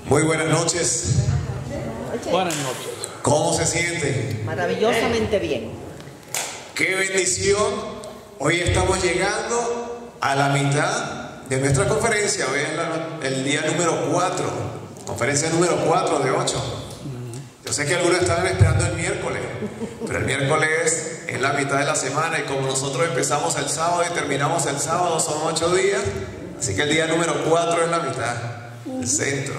Muy buenas noches. Buenas noches. ¿Cómo se siente? Maravillosamente bien. ¡Qué bendición! Hoy estamos llegando a la mitad de nuestra conferencia. Hoy es el día número 4. Conferencia número 4 de 8. Yo sé que algunos estaban esperando el miércoles, pero el miércoles es la mitad de la semana y como nosotros empezamos el sábado y terminamos el sábado, son 8 días. Así que el día número 4 es la mitad, el centro.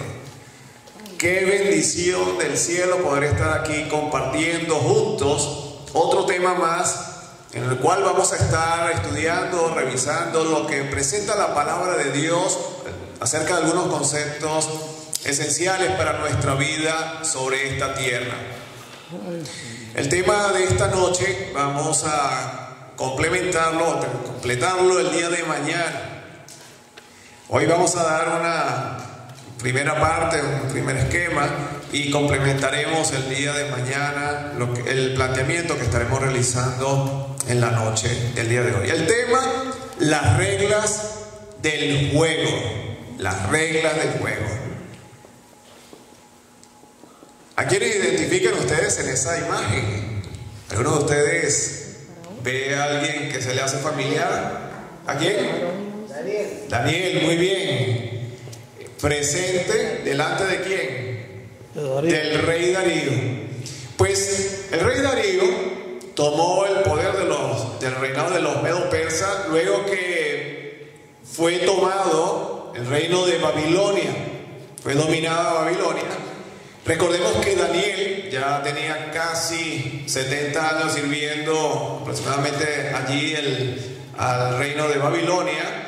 Qué bendición del cielo poder estar aquí compartiendo juntos otro tema más en el cual vamos a estar estudiando, revisando lo que presenta la palabra de Dios acerca de algunos conceptos esenciales para nuestra vida sobre esta tierra. El tema de esta noche vamos a completarlo el día de mañana. Hoy vamos a dar una primera parte, un primer esquema y complementaremos el día de mañana el planteamiento que estaremos realizando en la noche del día de hoy. El tema, las reglas del juego. Las reglas del juego. ¿A quiénes identifican ustedes en esa imagen? ¿Alguno de ustedes ve a alguien que se le hace familiar? ¿A quién? Daniel, muy bien. Presente, ¿delante de quién? Del rey Darío. Pues el rey Darío tomó el poder del reinado de los medo-persas luego que fue tomado el reino de Babilonia. Fue dominada Babilonia. Recordemos que Daniel ya tenía casi 70 años sirviendo aproximadamente allí al reino de Babilonia.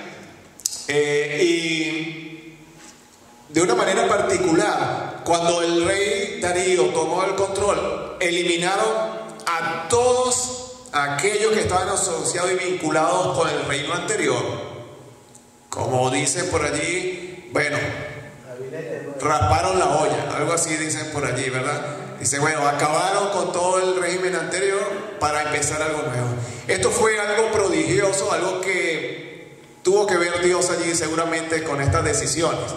Y de una manera particular, cuando el rey Darío tomó el control, eliminaron a todos aquellos que estaban asociados y vinculados con el reino anterior. Como dice por allí, bueno, rasparon la olla, algo así dicen por allí, ¿verdad? Dice, bueno, acabaron con todo el régimen anterior para empezar algo nuevo. Esto fue algo prodigioso, algo que tuvo que ver Dios allí seguramente con estas decisiones.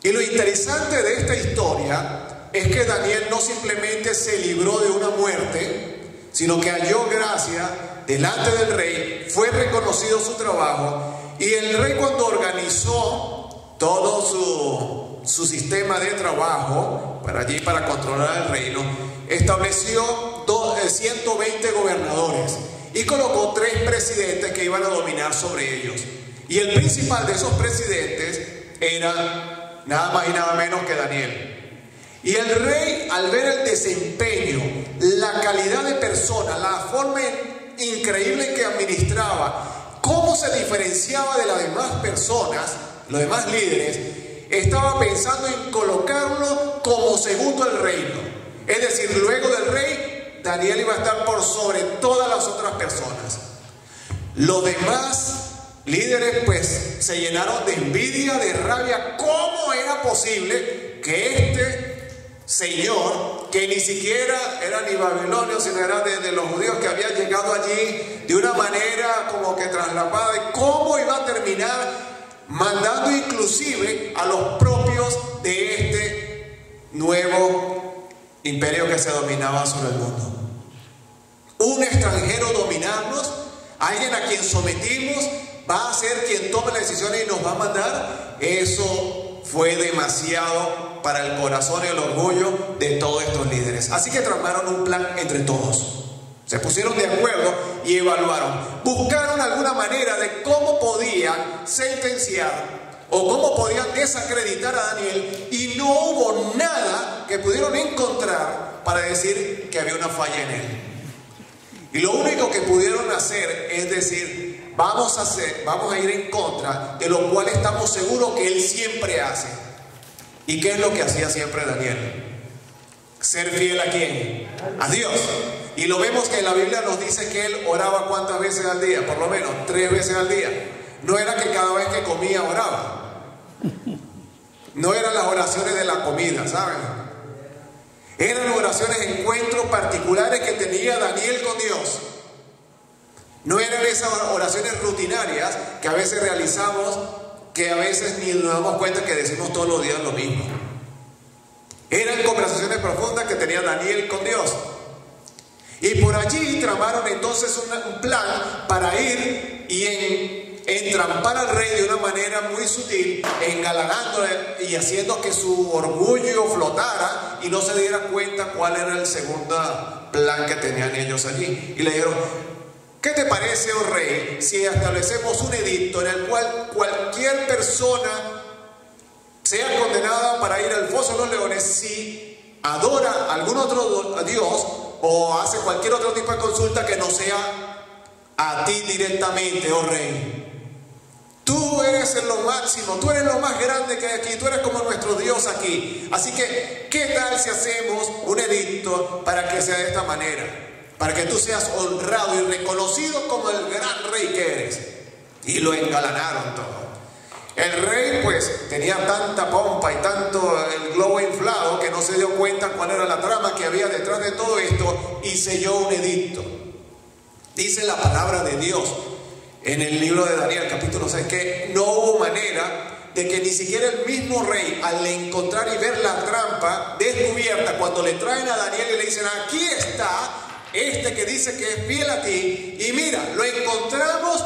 Y lo interesante de esta historia es que Daniel no simplemente se libró de una muerte, sino que halló gracia delante del rey, fue reconocido su trabajo, y el rey, cuando organizó todo su sistema de trabajo para controlar el reino, estableció 120 gobernadores y colocó 3 presidentes que iban a dominar sobre ellos. Y el principal de esos presidentes era nada más y nada menos que Daniel. Y el rey, al ver el desempeño, la calidad de persona, la forma increíble en que administraba, cómo se diferenciaba de las demás personas, los demás líderes, estaba pensando en colocarlo como segundo al reino. Es decir, luego del rey, Daniel iba a estar por sobre todas las otras personas. Los demás líderes pues se llenaron de envidia, de rabia. ¿Cómo era posible que este señor, que ni siquiera era ni babilonio, sino era de los judíos que había llegado allí de una manera como que traslapada, de cómo iba a terminar mandando inclusive a los propios de este nuevo imperio que se dominaba sobre el mundo? Un extranjero dominarnos, alguien a quien sometimos, va a ser quien tome las decisiones y nos va a mandar. Eso fue demasiado para el corazón y el orgullo de todos estos líderes. Así que tramaron un plan entre todos. Se pusieron de acuerdo y evaluaron. Buscaron alguna manera de cómo podían sentenciar o cómo podían desacreditar a Daniel, y no hubo nada que pudieron encontrar para decir que había una falla en él. Y lo único que pudieron hacer es decir, vamos a ir en contra de lo cual estamos seguros que él siempre hace. ¿Y qué es lo que hacía siempre Daniel? Ser fiel ¿a quién? A Dios. Y lo vemos que en la Biblia nos dice que él oraba ¿cuántas veces al día? Por lo menos 3 veces al día. No era que cada vez que comía oraba. No eran las oraciones de la comida, ¿saben? Eran oraciones, encuentros particulares que tenía Daniel con Dios. No eran esas oraciones rutinarias que a veces realizamos, que a veces ni nos damos cuenta que decimos todos los días lo mismo. Eran conversaciones profundas que tenía Daniel con Dios. Y por allí tramaron entonces un plan para ir y entrampar al rey de una manera muy sutil, engalanándole y haciendo que su orgullo flotara y no se diera cuenta cuál era el segundo plan que tenían ellos allí. Y le dijeron: ¿qué te parece, oh rey, si establecemos un edicto en el cual cualquier persona sea condenada para ir al foso de los leones si adora a algún otro Dios o hace cualquier otro tipo de consulta que no sea a ti directamente, oh rey? Tú eres lo máximo, tú eres lo más grande que hay aquí, tú eres como nuestro Dios aquí. Así que, ¿qué tal si hacemos un edicto para que sea de esta manera? Para que tú seas honrado y reconocido como el gran rey que eres. Y lo engalanaron todo. El rey pues tenía tanta pompa y tanto el globo inflado que no se dio cuenta cuál era la trama que había detrás de todo esto y selló un edicto. Dice la palabra de Dios en el libro de Daniel capítulo 6 que no hubo manera de que ni siquiera el mismo rey, al encontrar y ver la trampa descubierta, cuando le traen a Daniel y le dicen: aquí está este que dice que es fiel a ti, y mira, lo encontramos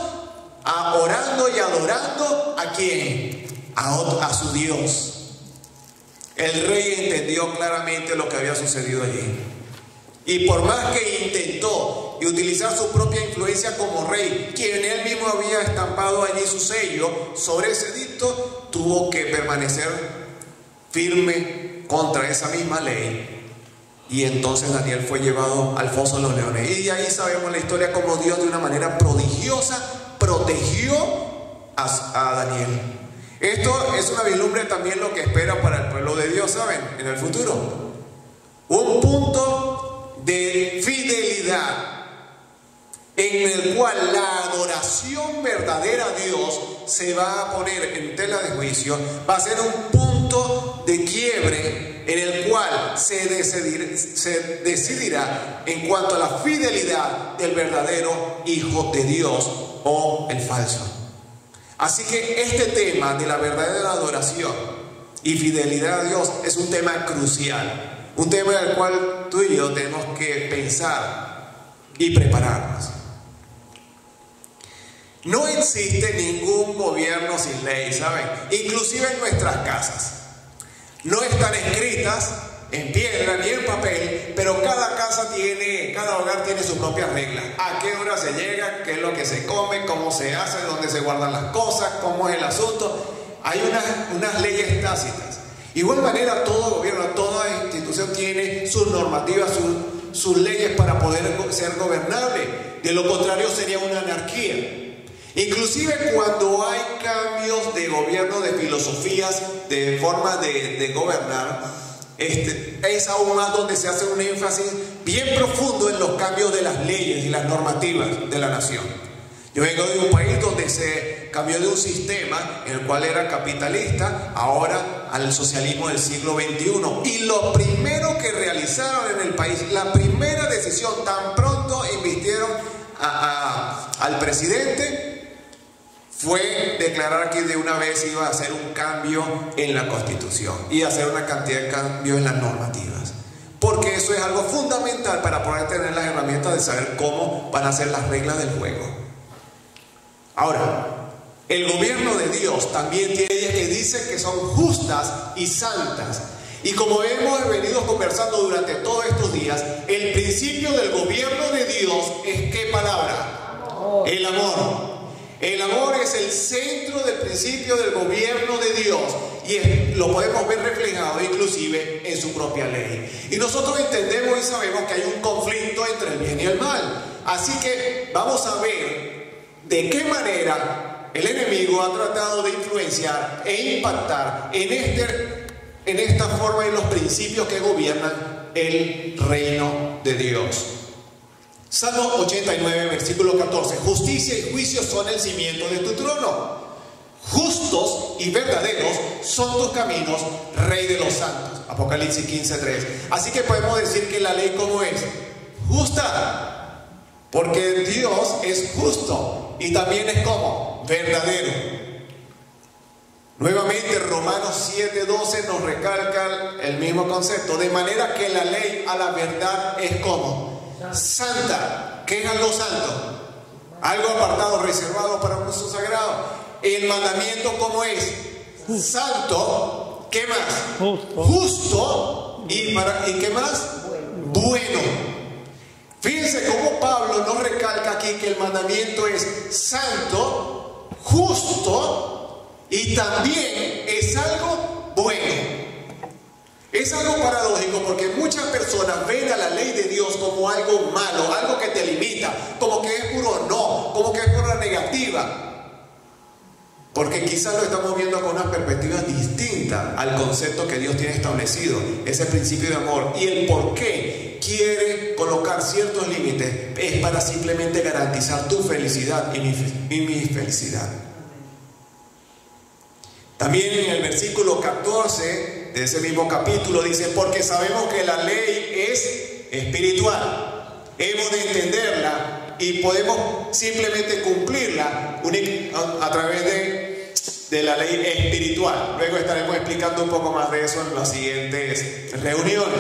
orando y adorando ¿a quién? A su Dios. El rey entendió claramente lo que había sucedido allí. Y por más que intentó utilizar su propia influencia como rey, quien él mismo había estampado allí su sello sobre ese edicto, tuvo que permanecer firme contra esa misma ley. Y entonces Daniel fue llevado al foso de los leones. Y de ahí sabemos la historia como Dios de una manera prodigiosa protegió a Daniel. Esto es una vislumbre también lo que espera para el pueblo de Dios, ¿saben? En el futuro. Un punto de fidelidad en el cual la adoración verdadera a Dios se va a poner en tela de juicio. Va a ser un punto de quiebre en el cual se decidirá en cuanto a la fidelidad del verdadero Hijo de Dios o el falso. Así que este tema de la verdadera adoración y fidelidad a Dios es un tema crucial, un tema en el cual tú y yo tenemos que pensar y prepararnos. No existe ningún gobierno sin ley, ¿saben? Inclusive en nuestras casas. No están escritas en piedra ni en papel, pero cada hogar tiene sus propias reglas. A qué hora se llega, qué es lo que se come, cómo se hace, dónde se guardan las cosas, cómo es el asunto. Hay unas leyes tácitas. De igual manera, todo gobierno, toda institución tiene sus normativas, sus leyes para poder ser gobernable. De lo contrario sería una anarquía. Inclusive cuando hay cambios de gobierno, de filosofías, de forma de gobernar, es aún más donde se hace un énfasis bien profundo en los cambios de las leyes y las normativas de la nación. Yo vengo de un país donde se cambió de un sistema en el cual era capitalista, ahora al socialismo del siglo XXI. Y lo primero que realizaron en el país, la primera decisión, tan pronto invitieron al presidente, fue declarar que de una vez iba a hacer un cambio en la Constitución y hacer una cantidad de cambios en las normativas, porque eso es algo fundamental para poder tener las herramientas de saber cómo van a ser las reglas del juego. Ahora, el gobierno de Dios también tiene leyes que dicen que son justas y santas, y como hemos venido conversando durante todos estos días, el principio del gobierno de Dios es ¿qué palabra? Amor. El amor. El amor es el centro del principio del gobierno de Dios y lo podemos ver reflejado inclusive en su propia ley. Y nosotros entendemos y sabemos que hay un conflicto entre el bien y el mal. Así que vamos a ver de qué manera el enemigo ha tratado de influenciar e impactar en esta forma y en los principios que gobiernan el reino de Dios. Salmo 89, versículo 14. Justicia y juicio son el cimiento de tu trono. Justos y verdaderos son tus caminos, Rey de los santos. Apocalipsis 15:3. Así que podemos decir que la ley, ¿cómo es? Justa. Porque Dios es justo y también es como verdadero. Nuevamente Romanos 7:12 nos recalca el mismo concepto, de manera que la ley a la verdad es como santa. ¿Qué es algo santo? Algo apartado, reservado para un uso sagrado. El mandamiento, ¿cómo es? Santo. ¿Qué más? Justo. ¿Y qué más? Bueno. Fíjense cómo Pablo nos recalca aquí que el mandamiento es santo, justo y también es algo bueno. Es algo paradójico porque muchas personas ven a la ley de Dios como algo malo, algo que te limita, como que es puro no, como que es pura negativa. Porque quizás lo estamos viendo con una perspectiva distinta al concepto que Dios tiene establecido, ese principio de amor. Y el por qué quiere colocar ciertos límites es para simplemente garantizar tu felicidad y mi felicidad. También en el versículo 14 de ese mismo capítulo dice, porque sabemos que la ley es espiritual, hemos de entenderla y podemos simplemente cumplirla a través de la ley espiritual. Luego estaremos explicando un poco más de eso en las siguientes reuniones.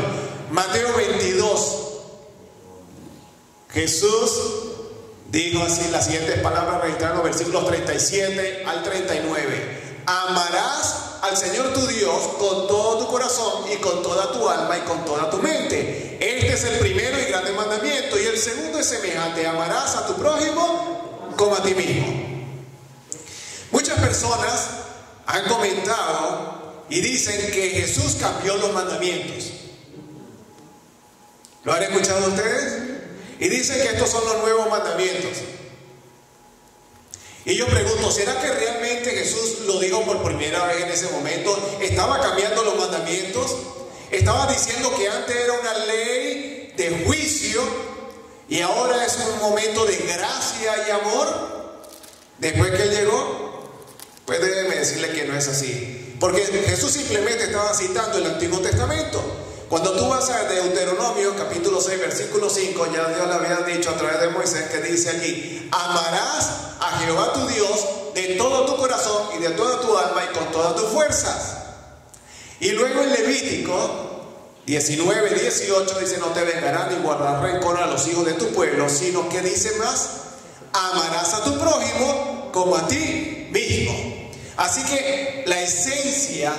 Mateo 22, Jesús dijo así las siguientes palabras registradas en los versículos 37 al 39. Amarás al Señor tu Dios con todo tu corazón y con toda tu alma y con toda tu mente. Este es el primero y grande mandamiento. Y el segundo es semejante: amarás a tu prójimo como a ti mismo. Muchas personas han comentado y dicen que Jesús cambió los mandamientos. ¿Lo han escuchado ustedes? Y dicen que estos son los nuevos mandamientos. Y yo pregunto, ¿será que realmente Jesús lo dijo por primera vez en ese momento? ¿Estaba cambiando los mandamientos? ¿Estaba diciendo que antes era una ley de juicio y ahora es un momento de gracia y amor después que Él llegó? Pues déjeme decirle que no es así. Porque Jesús simplemente estaba citando el Antiguo Testamento. Cuando tú vas a Deuteronomio capítulo 6 versículo 5, ya Dios le había dicho a través de Moisés, que dice allí: amarás a Jehová tu Dios de todo tu corazón y de toda tu alma y con todas tus fuerzas. Y luego en Levítico 19, 18 dice: no te vengarás ni guardarás rencor a los hijos de tu pueblo, sino que dice más: amarás a tu prójimo como a ti mismo. Así que la esencia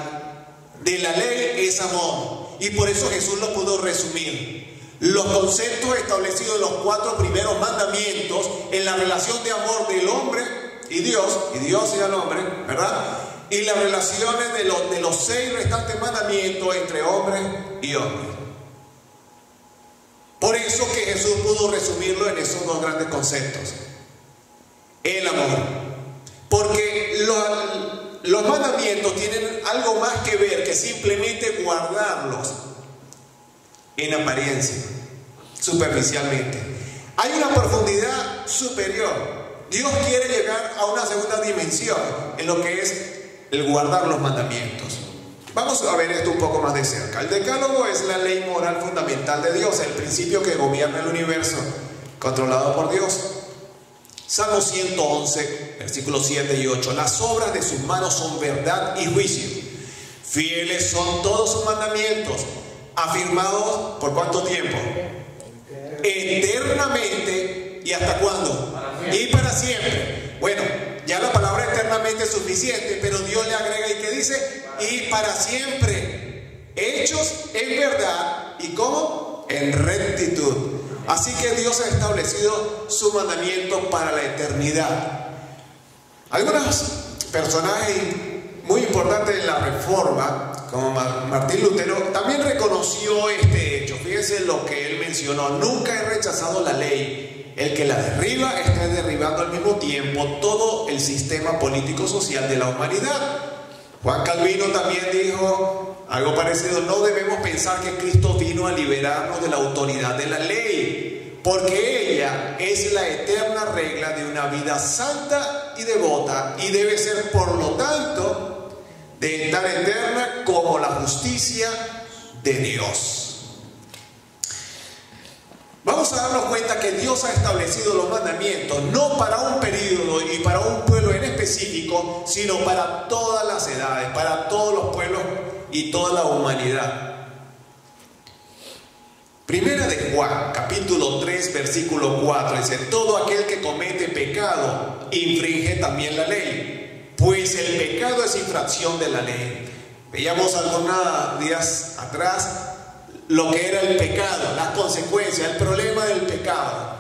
de la ley es amor. Y por eso Jesús lo pudo resumir. Los conceptos establecidos en los 4 primeros mandamientos en la relación de amor del hombre y Dios y al hombre, ¿verdad? Y las relaciones de los 6 restantes mandamientos entre hombre y hombre. Por eso que Jesús pudo resumirlo en esos 2 grandes conceptos. El amor. Porque los mandamientos tienen algo más que ver que simplemente guardarlos en apariencia, superficialmente. Hay una profundidad superior. Dios quiere llegar a una segunda dimensión en lo que es el guardar los mandamientos. Vamos a ver esto un poco más de cerca. El decálogo es la ley moral fundamental de Dios, el principio que gobierna el universo, controlado por Dios. Salmo 111, versículos 7 y 8. Las obras de sus manos son verdad y juicio. Fieles son todos sus mandamientos, afirmados ¿por cuánto tiempo? Eternamente. ¿Y hasta cuándo? Y para siempre. Bueno, ya la palabra eternamente es suficiente, pero Dios le agrega y que dice: y para siempre, hechos en verdad. ¿Y cómo? En rectitud. Así que Dios ha establecido su mandamiento para la eternidad. Algunos personajes muy importantes en la Reforma, como Martín Lutero, también reconoció este hecho. Fíjense lo que él mencionó: nunca he rechazado la ley. El que la derriba está derribando al mismo tiempo todo el sistema político-social de la humanidad. Juan Calvino también dijo algo parecido: no debemos pensar que Cristo vino a liberarnos de la autoridad de la ley, porque ella es la eterna regla de una vida santa y devota, y debe ser por lo tanto de tan eterna como la justicia de Dios. Vamos a darnos cuenta que Dios ha establecido los mandamientos no para un periodo y para un pueblo en específico, específico, sino para todas las edades, para todos los pueblos y toda la humanidad. Primera de Juan, capítulo 3, versículo 4, dice: todo aquel que comete pecado infringe también la ley, pues el pecado es infracción de la ley. Veíamos algunos días atrás lo que era el pecado, las consecuencias, el problema del pecado.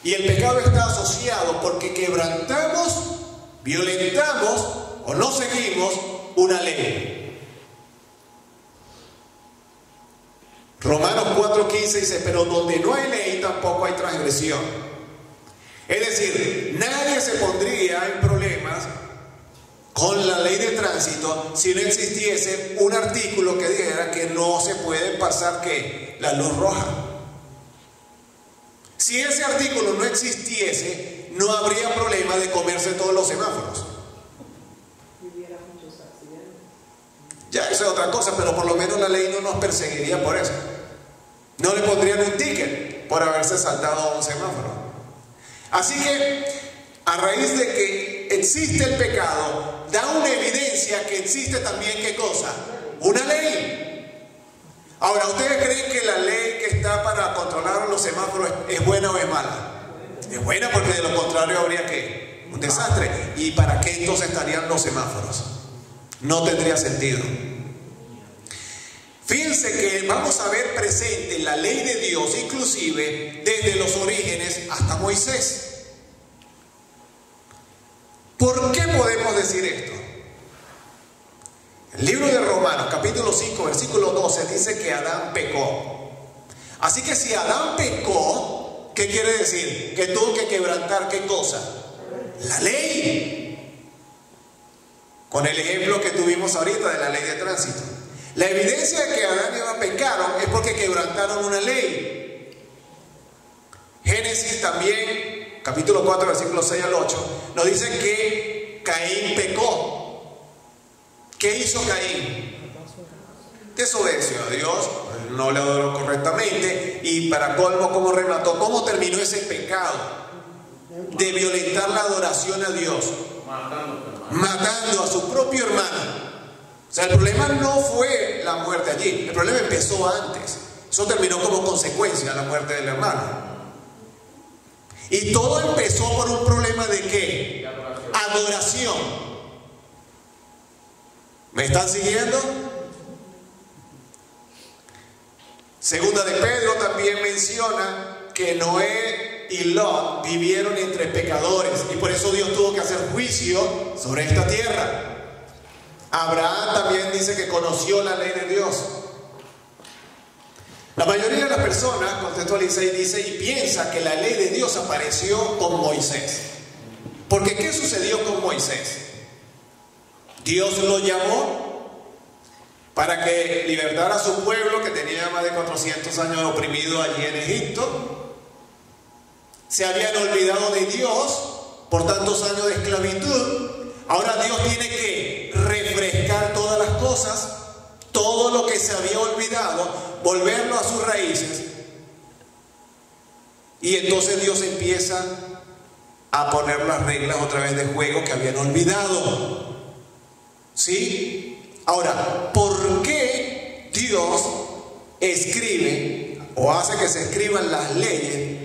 Y el pecado está asociado porque quebrantamos, violentamos o no seguimos una ley. Romanos 4:15 dice: pero donde no hay ley tampoco hay transgresión. Es decir, nadie se pondría en problemas con la ley de tránsito si no existiese un artículo que dijera que no se puede pasar ¿qué? La luz roja. Si ese artículo no existiese, no habría problema de comerse todos los semáforos. Ya eso es otra cosa, pero por lo menos la ley no nos perseguiría por eso. No le pondrían un ticket por haberse saltado un semáforo. Así que, a raíz de que existe el pecado, da una evidencia que existe también, ¿qué cosa? Una ley. Ahora, ¿ustedes creen que la ley que está para controlar los semáforos es buena o es mala? Es buena, porque de lo contrario habría ¿qué? Un desastre. ¿Y para qué entonces estarían los semáforos? No tendría sentido. Fíjense que vamos a ver presente la ley de Dios, inclusive desde los orígenes hasta Moisés. ¿Por qué podemos decir esto? El libro de Romanos, capítulo 5, versículo 12, dice que Adán pecó. Así que si Adán pecó, ¿qué quiere decir? Que tuvo que quebrantar ¿qué cosa? La ley. Con el ejemplo que tuvimos ahorita de la ley de tránsito. La evidencia de que Adán y Eva pecaron es porque quebrantaron una ley. Génesis también, capítulo 4, versículos 6 al 8, nos dice que Caín pecó. ¿Qué hizo Caín? Desobedeció a Dios, no le adoró correctamente, y para colmo, ¿cómo remató? ¿Cómo terminó ese pecado? De violentar la adoración a Dios. Matando a su propio hermano. O sea, el problema no fue la muerte allí, el problema empezó antes. Eso terminó como consecuencia de la muerte del hermano. Y todo empezó por un problema de ¿qué? Adoración. ¿Me están siguiendo? Segunda de Pedro también menciona que Noé y Lot vivieron entre pecadores y por eso Dios tuvo que hacer juicio sobre esta tierra. Abraham también dice que conoció la ley de Dios. La mayoría de las personas contextualiza y dice y piensa que la ley de Dios apareció con Moisés. Porque ¿qué sucedió con Moisés? Dios lo llamó para que libertara a su pueblo que tenía más de 400 años oprimido allí en Egipto. Se habían olvidado de Dios por tantos años de esclavitud. Ahora Dios tiene que refrescar todas las cosas, todo lo que se había olvidado, volverlo a sus raíces. Y entonces Dios empieza a poner las reglas otra vez de juego que habían olvidado. ¿Sí? Ahora, ¿por qué Dios escribe o hace que se escriban las leyes,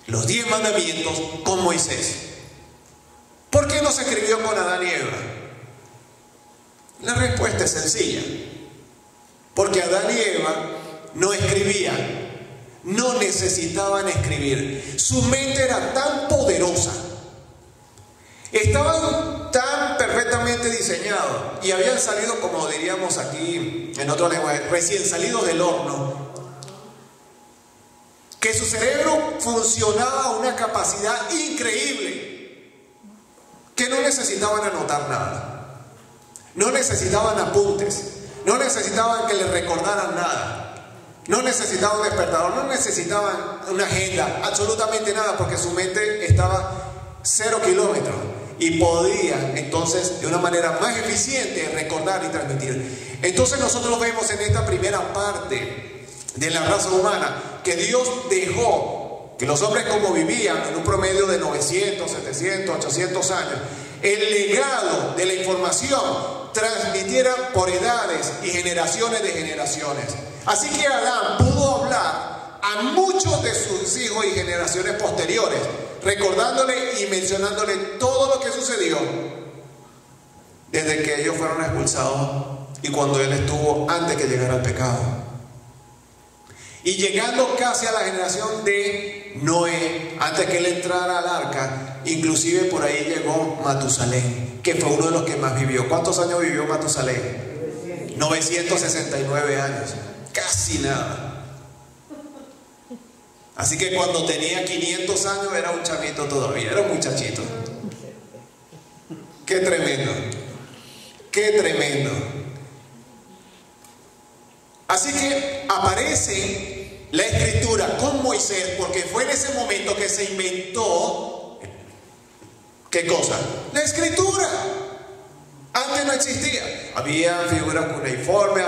los 10 mandamientos, con Moisés? ¿Por qué no se escribió con Adán y Eva? La respuesta es sencilla. Porque Adán y Eva no escribían, no necesitaban escribir. Su mente era tan poderosa, estaban tan perfectamente diseñados y habían salido, como diríamos aquí en otro lenguaje, recién salidos del horno, que su cerebro funcionaba a una capacidad increíble, que no necesitaban anotar nada, no necesitaban apuntes, no necesitaban que les recordaran nada, no necesitaban despertador, no necesitaban una agenda, absolutamente nada, porque su mente estaba 0 kilómetros y podían entonces de una manera más eficiente recordar y transmitir. Entonces nosotros vemos en esta primera parte de la raza humana que Dios dejó que los hombres, como vivían en un promedio de 900, 700, 800 años, el legado de la información transmitiera por edades y generaciones de generaciones. Así que Adán pudo hablar a muchos de sus hijos y generaciones posteriores, recordándole y mencionándole todo lo que sucedió desde que ellos fueron expulsados y cuando él estuvo antes que llegara el pecado. Y llegando casi a la generación de Noé, antes que él entrara al arca, inclusive por ahí llegó Matusalén, que fue uno de los que más vivió. ¿Cuántos años vivió Matusalén? 969 años, casi nada. Así que cuando tenía 500 años era un chamito todavía, era un muchachito. Qué tremendo, qué tremendo. Así que aparece la escritura con Moisés, porque fue en ese momento que se inventó, ¿qué cosa? La escritura. Antes no existía. Había figuras cuneiformes,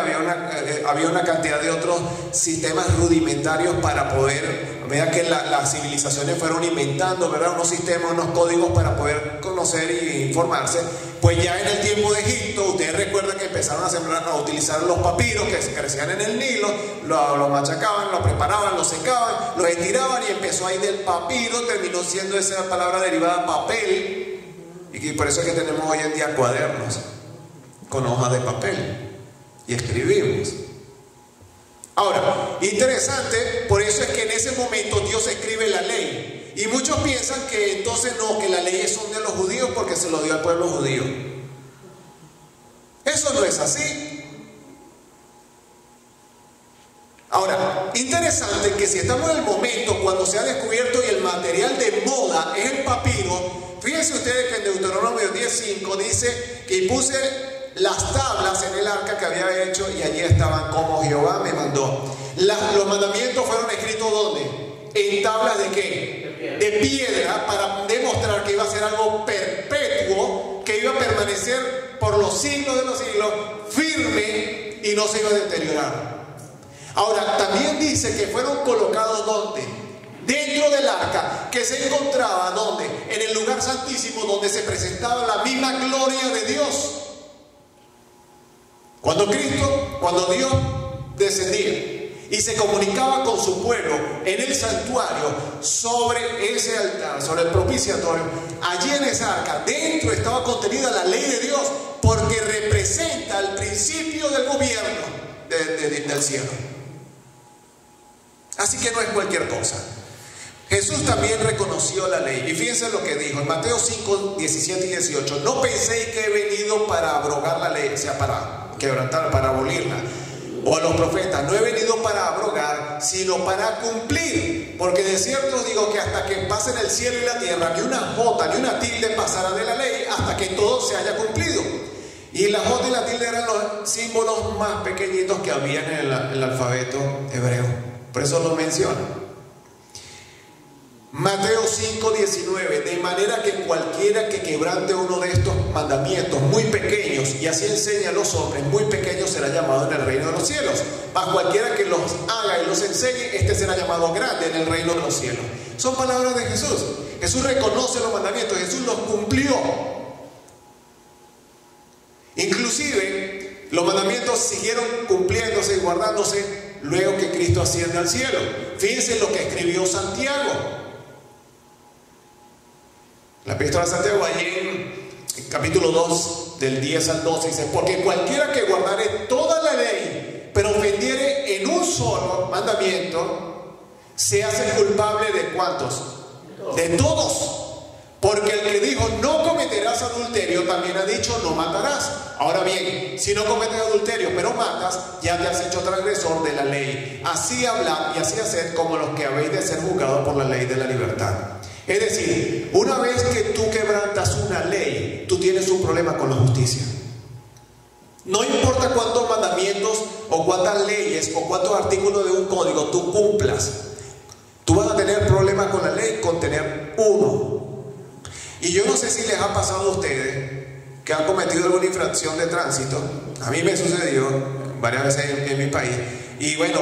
había una cantidad de otros sistemas rudimentarios para poder, a medida que las civilizaciones fueron inventando, ¿verdad?, unos sistemas, unos códigos para poder conocer e informarse. Pues ya en el tiempo de Egipto, ustedes recuerdan que empezaron a utilizar los papiros que crecían en el Nilo, lo machacaban, lo preparaban, lo secaban, lo estiraban y empezó ahí del papiro, terminó siendo esa palabra derivada papel. Y por eso es que tenemos hoy en día cuadernos con hojas de papel y escribimos. Ahora, interesante, por eso es que en ese momento Dios escribe la ley. Y muchos piensan que entonces no, que las leyes son de los judíos porque se lo dio al pueblo judío. Eso no es así. Ahora, interesante que si estamos en el momento cuando se ha descubierto y el material de moda es el papiro, fíjense ustedes que en Deuteronomio 10:5 dice que puse las tablas en el arca que había hecho y allí estaban como Jehová me mandó. Los mandamientos fueron escritos ¿dónde? En tablas ¿de qué? De piedra, para demostrar que iba a ser algo perpetuo, que iba a permanecer por los siglos de los siglos, firme y no se iba a deteriorar. Ahora, también dice que fueron colocados ¿dónde? Dentro del arca, que se encontraba ¿dónde? En el lugar santísimo, donde se presentaba la misma gloria de Dios. Cuando Dios descendía y se comunicaba con su pueblo en el santuario, sobre ese altar, sobre el propiciatorio, allí en esa arca, dentro estaba contenida la ley de Dios, porque representa el principio del gobierno del cielo. Así que no es cualquier cosa. Jesús también reconoció la ley. Y fíjense lo que dijo en Mateo 5, 17 y 18. No penséis que he venido para abrogar la ley, o sea, para quebrantar, para abolirla. O a los profetas, no he venido para abrogar, sino para cumplir. Porque de cierto os digo que hasta que pasen el cielo y la tierra, ni una jota ni una tilde pasará de la ley, hasta que todo se haya cumplido. Y la jota y la tilde eran los símbolos más pequeñitos que había en el alfabeto hebreo. Por eso lo menciona. Mateo 5, 19. De manera que cualquiera que quebrante uno de estos mandamientos muy pequeños y así enseña a los hombres muy pequeños será llamado en el reino de los cielos. Mas cualquiera que los haga y los enseñe, este será llamado grande en el reino de los cielos. Son palabras de Jesús. Jesús reconoce los mandamientos, Jesús los cumplió. Inclusive los mandamientos siguieron cumpliéndose y guardándose luego que Cristo asciende al cielo. Fíjense lo que escribió Santiago. La epístola de Santiago, allí en capítulo 2, del 10 al 12, dice: porque cualquiera que guardare toda la ley, pero ofendiere en un solo mandamiento, se hace culpable ¿de cuántos? De todos. Porque el que dijo no cometerás adulterio también ha dicho no matarás. Ahora bien, si no cometes adulterio pero matas, ya te has hecho transgresor de la ley. Así hablad y así haced como los que habéis de ser juzgados por la ley de la libertad. Es decir, una vez que tú quebrantas una ley, tú tienes un problema con la justicia. No importa cuántos mandamientos o cuántas leyes o cuántos artículos de un código tú cumplas, tú vas a tener problemas con la ley con tener uno. Y yo no sé si les ha pasado a ustedes que han cometido alguna infracción de tránsito. A mí me sucedió varias veces en mi país. y bueno,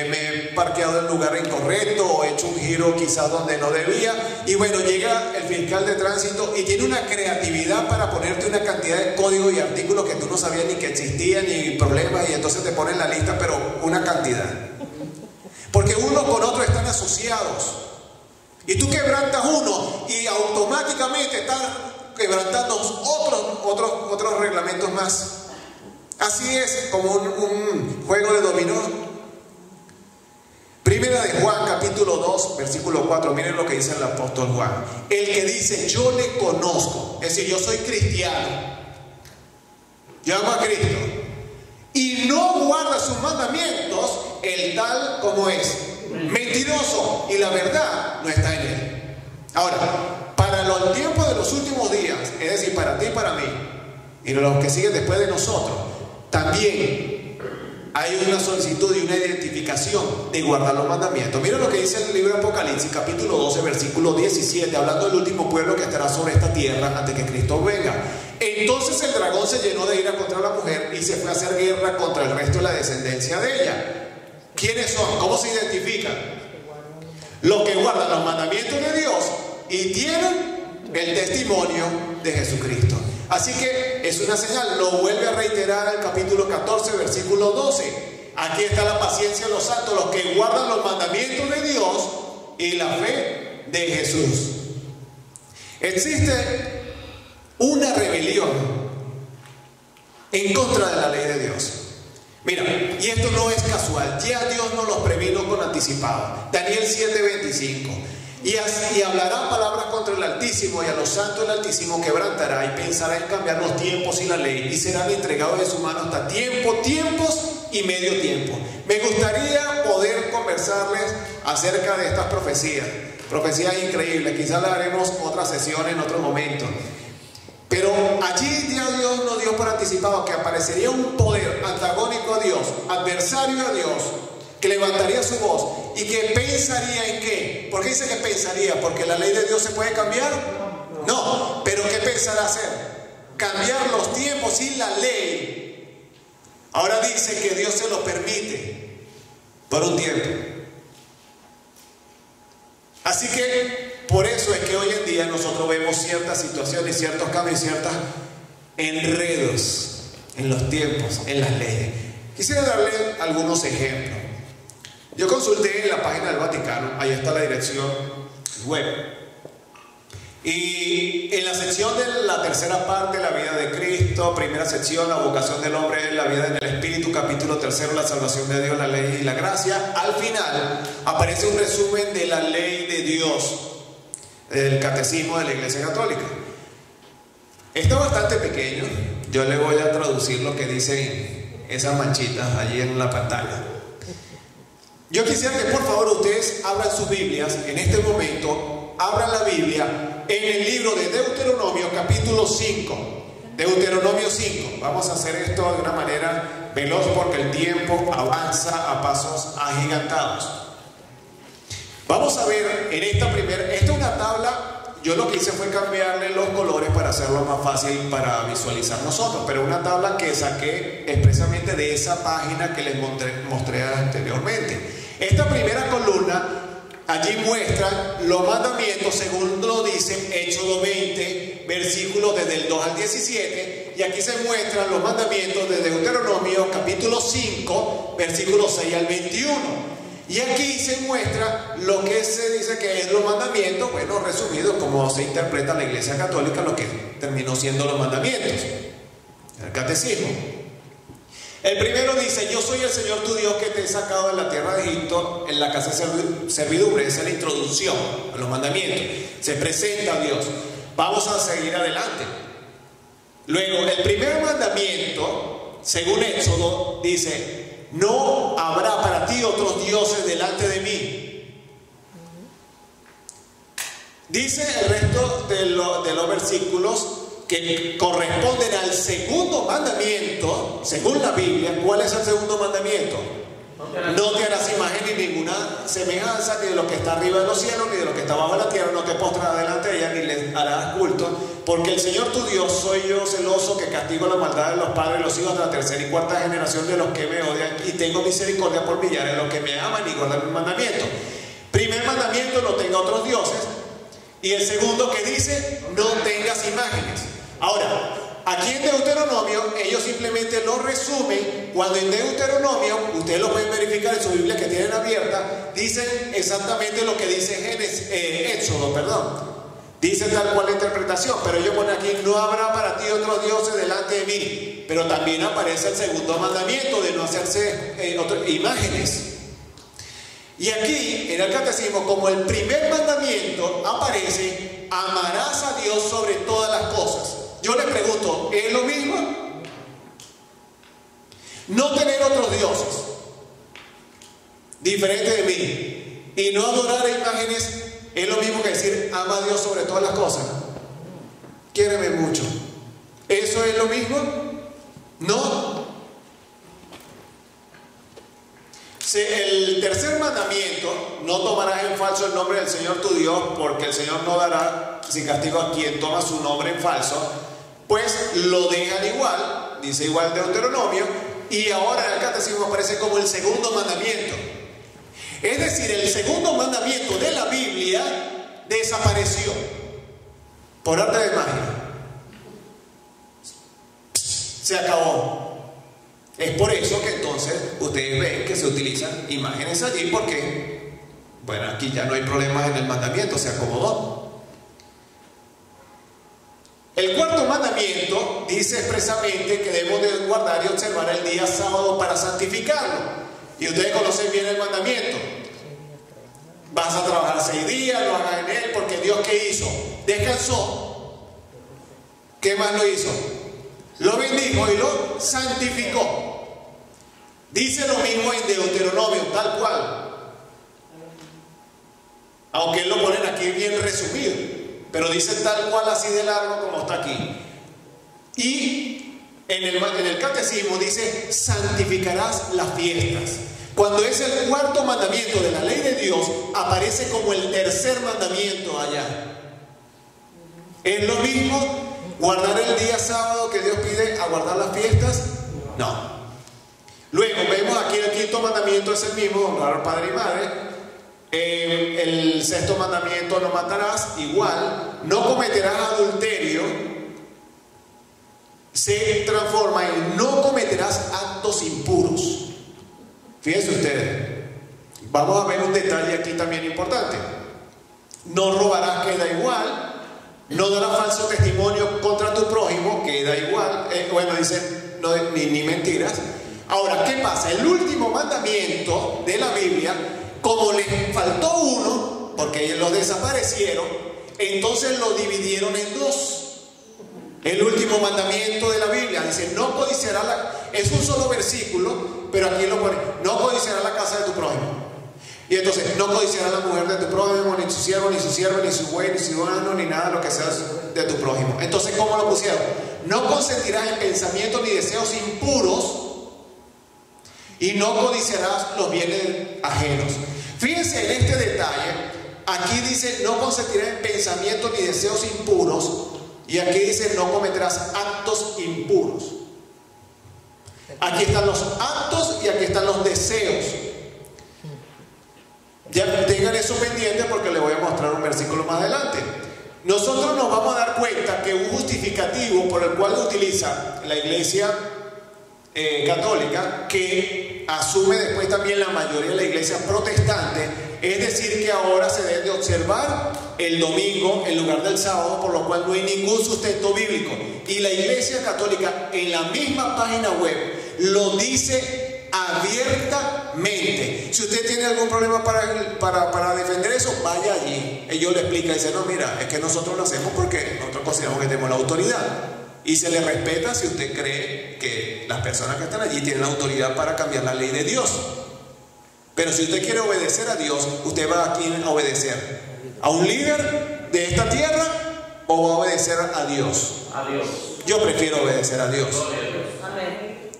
me he parqueado en el lugar incorrecto o he hecho un giro quizás donde no debía, y bueno, llega el fiscal de tránsito y tiene una creatividad para ponerte una cantidad de códigos y artículos que tú no sabías ni que existían, ni problemas, y entonces te ponen la lista, pero una cantidad. Porque uno con otro están asociados. Y tú quebrantas uno y automáticamente estás quebrantando otros reglamentos más. Así es como un juego de dominó. Primera de Juan, capítulo 2, versículo 4. Miren lo que dice el apóstol Juan. El que dice, yo le conozco, es decir, yo soy cristiano, yo amo a Cristo, y no guarda sus mandamientos, el tal como es mentiroso, y la verdad no está en él. Ahora, para los tiempos de los últimos días, es decir, para ti y para mí, y los que siguen después de nosotros, también hay una solicitud y una identificación de guardar los mandamientos. Miren lo que dice el libro de Apocalipsis, capítulo 12, versículo 17, hablando del último pueblo que estará sobre esta tierra antes que Cristo venga. Entonces el dragón se llenó de ira contra la mujer y se fue a hacer guerra contra el resto de la descendencia de ella. ¿Quiénes son? ¿Cómo se identifican? Los que guardan los mandamientos de Dios y tienen el testimonio de Jesucristo. Así que es una señal, lo vuelve a reiterar el capítulo 14, versículo 12. Aquí está la paciencia de los santos, los que guardan los mandamientos de Dios y la fe de Jesús. Existe una rebelión en contra de la ley de Dios. Mira, y esto no es casual, ya Dios nos los previno con anticipado. Daniel 7:25. Y hablará palabras contra el Altísimo, y a los santos el Altísimo quebrantará y pensará en cambiar los tiempos y la ley, y serán entregados de su mano hasta tiempos y medio tiempo. Me gustaría poder conversarles acerca de estas profecías increíbles. Quizás le haremos otra sesión en otro momento. Pero allí Dios nos dio por anticipado que aparecería un poder antagónico a Dios, adversario a Dios, que levantaría su voz y que pensaría en qué. ¿Por qué dice que pensaría? ¿Porque la ley de Dios se puede cambiar? No, pero ¿qué pensará hacer? Cambiar los tiempos y la ley. Ahora dice que Dios se lo permite por un tiempo. Así que por eso es que hoy en día nosotros vemos ciertas situaciones, ciertos cambios, ciertos enredos en los tiempos, en las leyes. Quisiera darle algunos ejemplos. Yo consulté en la página del Vaticano, ahí está la dirección web. Y en la sección de la tercera parte, la vida de Cristo, primera sección, la vocación del hombre, la vida en el Espíritu, capítulo tercero, la salvación de Dios, la ley y la gracia, al final aparece un resumen de la ley de Dios, del catecismo de la Iglesia Católica. Está bastante pequeño, yo le voy a traducir lo que dicen esas manchitas allí en la pantalla. Yo quisiera que por favor ustedes abran sus Biblias en este momento, abran la Biblia en el libro de Deuteronomio capítulo 5. Deuteronomio 5. Vamos a hacer esto de una manera veloz porque el tiempo avanza a pasos agigantados. Vamos a ver en esta es una tabla. Yo lo que hice fue cambiarle los colores para hacerlo más fácil para visualizar nosotros, pero una tabla que saqué expresamente de esa página que les mostré anteriormente. Esta primera columna allí muestra los mandamientos según lo dice Éxodo 20, versículos desde el 2 al 17, y aquí se muestran los mandamientos de Deuteronomio capítulo 5, versículos 6 al 21. Y aquí se muestra lo que se dice que es los mandamientos, bueno, resumido como se interpreta la Iglesia Católica, lo que terminó siendo los mandamientos, el catecismo. El primero dice, yo soy el Señor tu Dios que te he sacado de la tierra de Egipto en la casa de servidumbre. Esa es la introducción a los mandamientos. Se presenta a Dios. Vamos a seguir adelante. Luego, el primer mandamiento, según Éxodo, dice, no habrá para ti otros dioses delante de mí. Dice el resto de los versículos que corresponden al segundo mandamiento, según la Biblia. ¿Cuál es el segundo mandamiento? No te harás imagen ni ninguna semejanza, ni de lo que está arriba de los cielos, ni de lo que está abajo de la tierra. No te postrarás delante de ella, ni le harás culto. Porque el Señor tu Dios soy yo celoso, que castigo la maldad de los padres y los hijos de la tercera y cuarta generación de los que me odian, y tengo misericordia por millares de los que me aman y guardan mis mandamientos. Primer mandamiento: no tenga otros dioses. Y el segundo, que dice: no tengas imágenes. Ahora, aquí en Deuteronomio, ellos simplemente lo resumen. Cuando en Deuteronomio, ustedes lo pueden verificar en su Biblia que tienen abierta, dicen exactamente lo que dice Éxodo, perdón. Dice tal cual la interpretación, pero ellos ponen aquí: no habrá para ti otros dioses delante de mí. Pero también aparece el segundo mandamiento de no hacerse imágenes. Y aquí, en el catecismo, como el primer mandamiento aparece: amarás a Dios sobre todas las cosas. Yo les pregunto, ¿es lo mismo? No tener otros dioses diferentes de mí y no adorar a imágenes es lo mismo que decir: ama a Dios sobre todas las cosas. Quiéreme mucho. ¿Eso es lo mismo? No. El tercer mandamiento: no tomarás en falso el nombre del Señor tu Dios, porque el Señor no dará sin castigo a quien toma su nombre en falso. Pues lo dejan igual, dice igual Deuteronomio, y ahora en el catecismo aparece como el segundo mandamiento. Es decir, el segundo mandamiento de la Biblia desapareció por arte de magia. Se acabó. Es por eso que entonces ustedes ven que se utilizan imágenes allí, porque, bueno, aquí ya no hay problemas en el mandamiento, se acomodó. El cuarto mandamiento dice expresamente que debemos de guardar y observar el día sábado para santificarlo. Y ustedes conocen bien el mandamiento. Vas a trabajar 6 días, lo hagas en él, porque Dios, ¿qué hizo? Descansó. ¿Qué más lo hizo? Lo bendijo y lo santificó. Dice lo mismo en Deuteronomio, tal cual. Aunque él lo ponen aquí bien resumido, pero dice tal cual, así de largo como está aquí. Y en el catecismo dice: santificarás las fiestas. Cuando es el cuarto mandamiento de la ley de Dios, aparece como el tercer mandamiento allá. ¿Es lo mismo guardar el día sábado que Dios pide a guardar las fiestas? No. Luego vemos aquí el quinto mandamiento es el mismo: honrar al padre y madre. El sexto mandamiento: no matarás, igual. No cometerás adulterio. Se transforma en no cometerás actos impuros. Fíjense ustedes, vamos a ver un detalle aquí también importante. No robarás, queda igual. No darás falso testimonio contra tu prójimo, queda igual. Bueno, dicen no, ni mentiras. Ahora, ¿qué pasa? El último mandamiento de la Biblia, como les faltó uno, porque ellos lo desaparecieron, entonces lo dividieron en dos. El último mandamiento de la Biblia dice: no codiciarás es un solo versículo, pero aquí lo pone: no codiciarás la casa de tu prójimo. Y entonces: no codiciarás la mujer de tu prójimo, ni su siervo, ni su sierva, ni su buey, ni su ciudadano, ni nada de lo que sea de tu prójimo. Entonces, ¿cómo lo pusieron? No consentirás en pensamientos ni deseos impuros, y no codiciarás los bienes ajenos. Fíjense en este detalle. Aquí dice: no consentirás en pensamientos ni deseos impuros, y aquí dice: no cometerás actos impuros. Aquí están los actos y aquí están los deseos. Ya tengan eso pendiente, porque les voy a mostrar un versículo más adelante. Nosotros nos vamos a dar cuenta que un justificativo por el cual utiliza la Iglesia católica, que asume después también la mayoría de la Iglesia protestante, es decir, que ahora se debe de observar el domingo en lugar del sábado, por lo cual no hay ningún sustento bíblico. Y la Iglesia católica en la misma página web lo dice abiertamente. Si usted tiene algún problema para defender eso, vaya allí. Ellos le explican y dicen: no, mira, es que nosotros lo hacemos porque nosotros consideramos que tenemos la autoridad. Y se le respeta si usted cree que las personas que están allí tienen la autoridad para cambiar la ley de Dios. Pero si usted quiere obedecer a Dios, ¿usted va a quién a obedecer? ¿A un líder de esta tierra o va a obedecer a Dios? A Dios. Yo prefiero obedecer a Dios. Amén.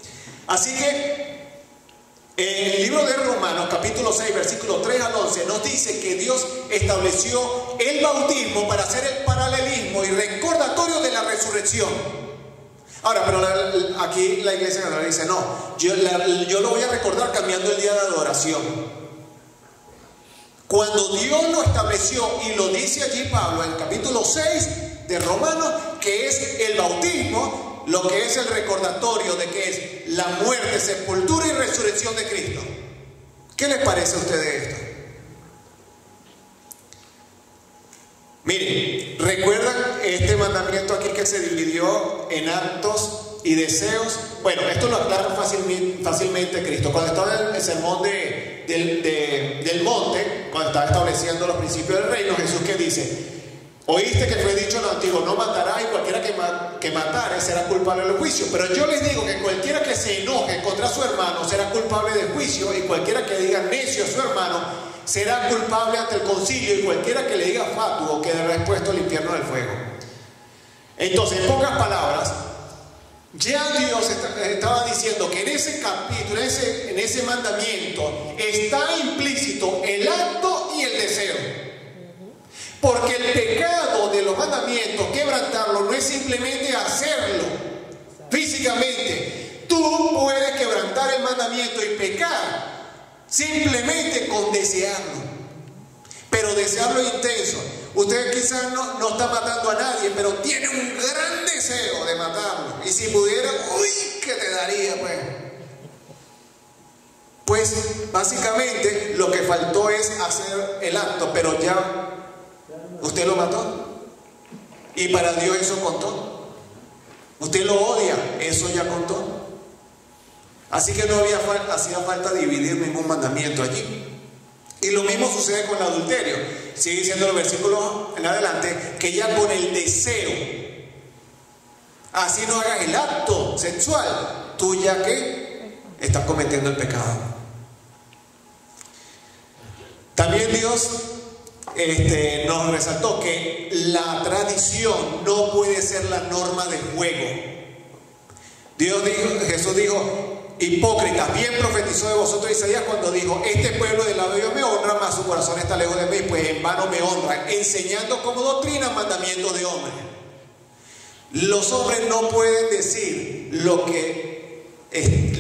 Así que En el libro de Romanos, capítulo 6, versículo 3 al 11, nos dice que Dios estableció el bautismo para hacer el paralelismo y recordatorio de la resurrección. Ahora, pero aquí la iglesia dice, no, yo lo voy a recordar cambiando el día de adoración. Cuando Dios lo estableció, y lo dice allí Pablo en el capítulo 6 de Romanos, que es el bautismo, lo que es el recordatorio de que es la muerte, sepultura y resurrección de Cristo. ¿Qué les parece a ustedes esto? Miren, ¿recuerdan este mandamiento aquí que se dividió en actos y deseos? Bueno, esto lo aclara fácilmente Cristo. Cuando estaba en el sermón del monte, cuando estaba estableciendo los principios del reino, Jesús que dice: oíste que fue dicho en lo antiguo, no matarás, y cualquiera que matare será culpable del juicio. Pero yo les digo que cualquiera que se enoje contra su hermano será culpable del juicio, y cualquiera que diga necio a su hermano será culpable ante el concilio, y cualquiera que le diga fatuo quedará expuesto al infierno del fuego. Entonces, en pocas palabras, ya Dios estaba diciendo que en ese capítulo, en ese mandamiento, está implícito el acto y el deseo. Porque el pecado de los mandamientos, quebrantarlo, no es simplemente hacerlo físicamente. Tú puedes quebrantar el mandamiento y pecar simplemente con desearlo, pero desearlo intenso. Usted quizás no está matando a nadie, pero tiene un gran deseo de matarlo, y si pudiera, uy, ¿qué te daría pues? Pues básicamente lo que faltó es hacer el acto, pero ya usted lo mató, y para Dios eso contó. Usted lo odia, eso ya contó. Así que no hacía falta dividir ningún mandamiento allí. Y lo mismo sucede con el adulterio. Sigue diciendo el versículo en adelante, que ya con el deseo, así no hagas el acto sexual, tú ya que estás cometiendo el pecado. También Dios nos resaltó que la tradición no puede ser la norma de juego. Jesús dijo: hipócritas, bien profetizó de vosotros Isaías cuando dijo: este pueblo de lado de Dios me honra, mas su corazón está lejos de mí, pues en vano me honran, enseñando como doctrina mandamientos de hombres. Los hombres no pueden decir lo que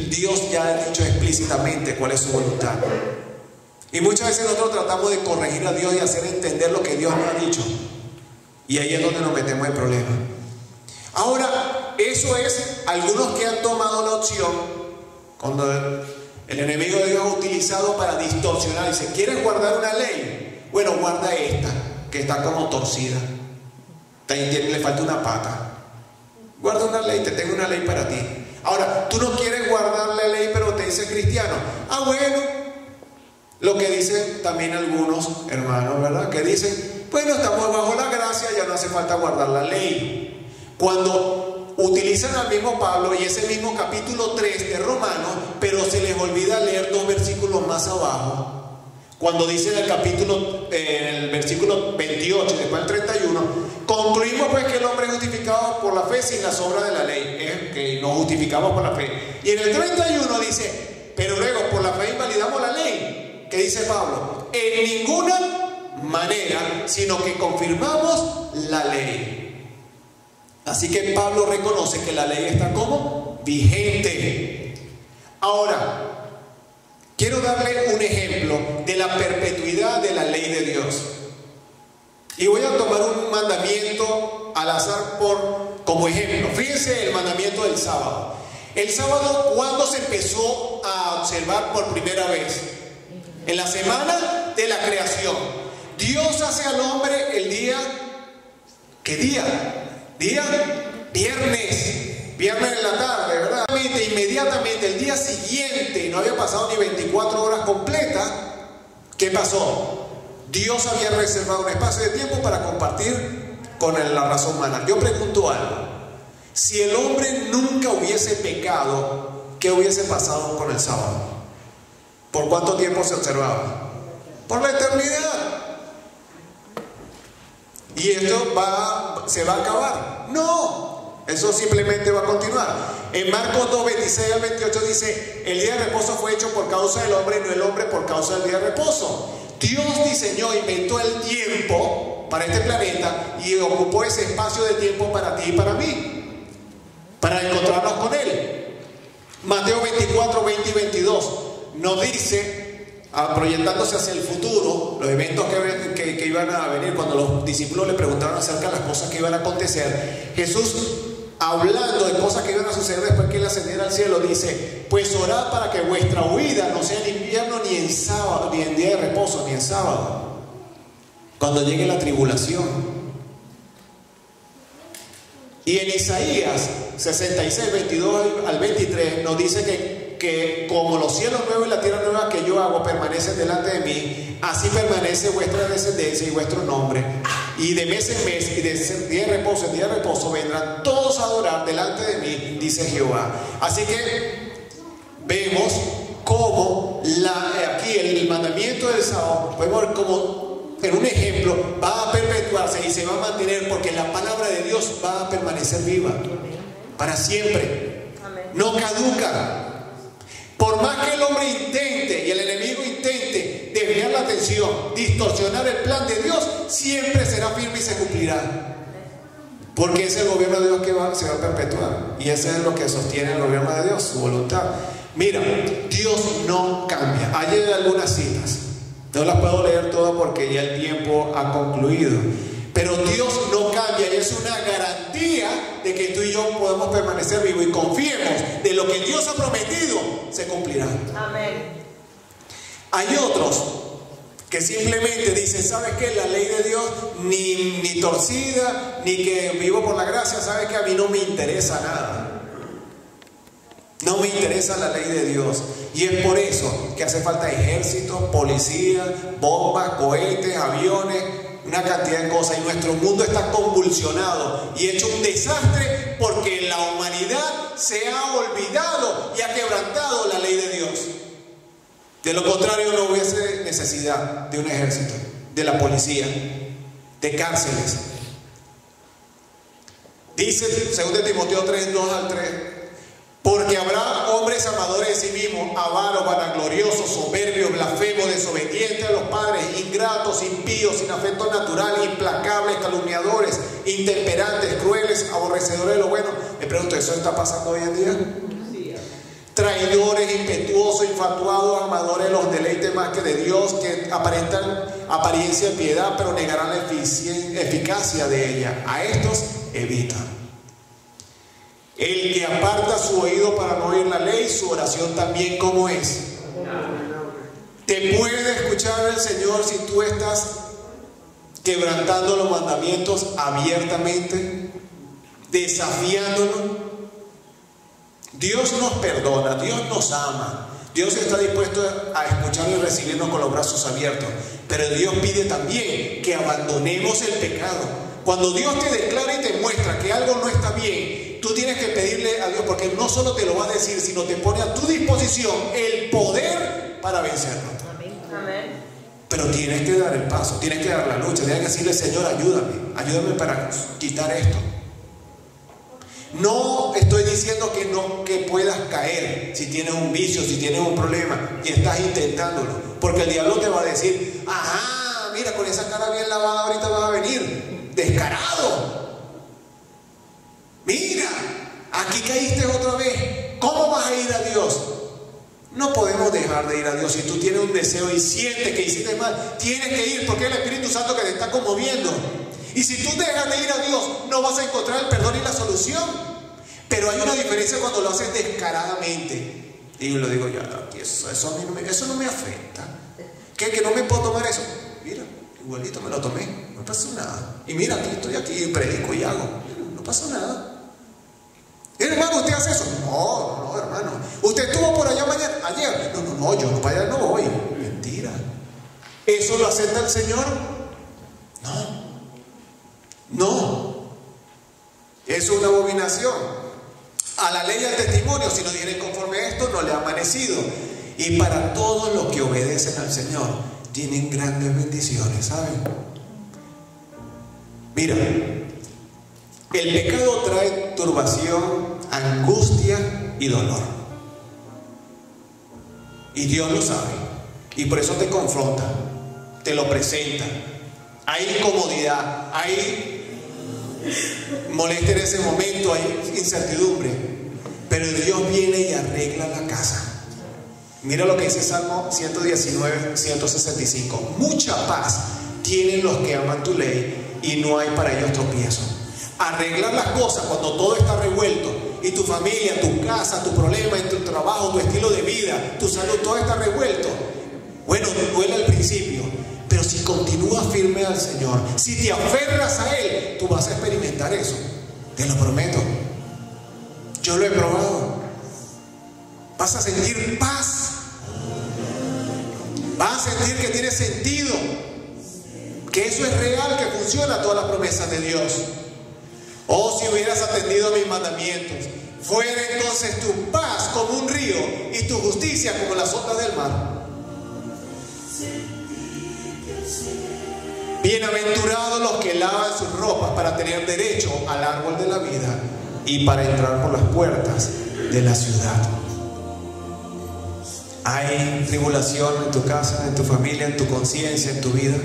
Dios ya ha dicho explícitamente, cuál es su voluntad. Y muchas veces nosotros tratamos de corregir a Dios y hacer entender lo que Dios nos ha dicho, y ahí es donde nos metemos en problemas. Ahora, eso es algunos que han tomado la opción, cuando el enemigo de Dios ha utilizado para distorsionar. Dice: ¿quieres guardar una ley? Bueno, guarda esta, que está como torcida, le falta una pata. Guarda una ley, te tengo una ley para ti. Ahora, tú no quieres guardar la ley, pero te dice cristiano. Ah, bueno, lo que dicen también algunos hermanos, ¿verdad? Que dicen: bueno, estamos bajo la gracia, ya no hace falta guardar la ley. Cuando utilizan al mismo Pablo y ese mismo capítulo 3 de Romanos, pero se les olvida leer 2 versículos más abajo, cuando dice en el versículo 28, después del 31, concluimos pues que el hombre es justificado por la fe sin las obras de la ley, que nos justificamos por la fe. Y en el 31 dice: pero luego por la fe invalidamos la ley. ¿Qué dice Pablo? En ninguna manera, sino que confirmamos la ley. Así que Pablo reconoce que la ley está como vigente. Ahora, quiero darle un ejemplo de la perpetuidad de la ley de Dios. Y voy a tomar un mandamiento al azar como ejemplo. Fíjense el mandamiento del sábado. El sábado, ¿cuándo se empezó a observar por primera vez? En la semana de la creación. Dios hace al hombre el día. ¿Qué día? Viernes en la tarde, ¿verdad? Inmediatamente, el día siguiente, no había pasado ni 24 horas completas. ¿Qué pasó? Dios había reservado un espacio de tiempo para compartir con la raza humana. Yo pregunto algo: si el hombre nunca hubiese pecado, ¿qué hubiese pasado con el sábado? ¿Por cuánto tiempo se observaba? Por la eternidad. ¿Y esto se va a acabar? No. Eso simplemente va a continuar. En Marcos 2, 26 al 28 dice: el día de reposo fue hecho por causa del hombre, no el hombre por causa del día de reposo. Dios diseñó, inventó el tiempo para este planeta y ocupó ese espacio de tiempo para ti y para mí, para encontrarnos con Él. Mateo 24, 20 y 22 nos dice, proyectándose hacia el futuro, los eventos que iban a venir, cuando los discípulos le preguntaron acerca de las cosas que iban a acontecer, Jesús, hablando de cosas que iban a suceder después que Él ascendiera al cielo, dice: pues orad para que vuestra huida no sea en invierno, ni en sábado, ni en día de reposo, ni en sábado, cuando llegue la tribulación. Y en Isaías 66, 22 al 23 nos dice que como los cielos nuevos y la tierra nueva que yo hago permanecen delante de mí, así permanece vuestra descendencia y vuestro nombre. Y de mes en mes y de día de reposo en día de reposo vendrán todos a adorar delante de mí, dice Jehová. Así que vemos cómo aquí el mandamiento del sábado, podemos ver cómo en un ejemplo va a perpetuarse y se va a mantener, porque la palabra de Dios va a permanecer viva para siempre. No caduca. Por más que el hombre intente y el enemigo intente desviar la atención, distorsionar el plan de Dios, siempre será firme y se cumplirá. Porque es el gobierno de Dios que se va a perpetuar. Y ese es lo que sostiene el gobierno de Dios, su voluntad. Mira, Dios no cambia. Hay algunas citas, no las puedo leer todas porque ya el tiempo ha concluido. Pero Dios no cambia y es una garantía de que tú y yo podemos permanecer vivos y confiemos de lo que Dios ha prometido se cumplirá. Amén. Hay otros que simplemente dicen: ¿sabes qué? La ley de Dios ni torcida, ni que vivo por la gracia, ¿sabes qué? A mí no me interesa nada. No me interesa la ley de Dios. Y es por eso que hace falta ejércitos, policías, bombas, cohetes, aviones, una cantidad de cosas. Y nuestro mundo está convulsionado y hecho un desastre porque la humanidad se ha olvidado y ha quebrantado la ley de Dios. De lo contrario, no hubiese necesidad de un ejército, de la policía, de cárceles. Dice 2 Timoteo 3, 2 al 3: porque habrá hombres amadores de sí mismos, avaros, vanagloriosos, soberbios, blasfemos, desobedientes a los padres, ingratos, impíos, sin afecto natural, implacables, calumniadores, intemperantes, crueles, aborrecedores de lo bueno. Me pregunto, ¿eso está pasando hoy en día? Traidores, impetuosos, infatuados, amadores de los deleites más que de Dios, que aparentan apariencia de piedad, pero negarán la eficacia de ella. A estos evita. El que aparta su oído para no oír la ley, su oración también como es. Te puede escuchar el Señor si tú estás quebrantando los mandamientos abiertamente, desafiándonos. Dios nos perdona, Dios nos ama, Dios está dispuesto a escuchar y recibirnos con los brazos abiertos, pero Dios pide también que abandonemos el pecado. Cuando Dios te declara y te muestra que algo no está bien, tú tienes que pedirle a Dios, porque no solo te lo va a decir, sino te pone a tu disposición el poder para vencerlo. Amén. Pero tienes que dar el paso, tienes que dar la lucha, tienes que decirle: Señor, ayúdame para quitar esto. No estoy diciendo que puedas caer si tienes un vicio, si tienes un problema y estás intentándolo, porque el diablo te va a decir: ajá, mira, con esa cara bien lavada ahorita vas a venir descarado. Mira, aquí caíste otra vez. ¿Cómo vas a ir a Dios? No podemos dejar de ir a Dios. Si tú tienes un deseo y sientes que hiciste mal, tienes que ir, porque es el Espíritu Santo que te está conmoviendo. Y si tú dejas de ir a Dios, no vas a encontrar el perdón y la solución. Pero hay una diferencia cuando lo haces descaradamente. Y yo lo digo: ya, eso no me afecta. ¿Que no me puedo tomar eso? Mira, igualito me lo tomé, no pasó nada. Y mira, estoy aquí, predico y hago. No pasó nada. Hermano, ¿usted hace eso? No, hermano. ¿Usted estuvo por allá ayer? No, yo no, para allá no voy. Mentira. ¿Eso lo acepta el Señor? No. Es una abominación. A la ley y al testimonio, si no dieren conforme a esto, no le ha amanecido. Y para todos los que obedecen al Señor, tienen grandes bendiciones, ¿saben? Mira, el pecado trae turbación, angustia y dolor. Y Dios lo sabe. Y por eso te confronta, te lo presenta. Hay incomodidad, hay molestia en ese momento, hay incertidumbre. Pero Dios viene y arregla la casa. Mira lo que dice Salmo 119, 165. Mucha paz tienen los que aman tu ley y no hay para ellos tropiezo. Arreglar las cosas cuando todo está revuelto y tu familia, tu casa, tu problema, tu trabajo, tu estilo de vida, tu salud, todo está revuelto. Bueno, duele al principio, pero si continúas firme al Señor, si te aferras a Él, tú vas a experimentar eso. Te lo prometo. Yo lo he probado. Vas a sentir paz. Vas a sentir que tiene sentido, que eso es real, que funciona todas las promesas de Dios. Oh, si hubieras atendido a mis mandamientos, fuera entonces tu paz como un río y tu justicia como las ondas del mar. Bienaventurados los que lavan sus ropas para tener derecho al árbol de la vida y para entrar por las puertas de la ciudad. Hay tribulación en tu casa, en tu familia, en tu conciencia, en tu vida.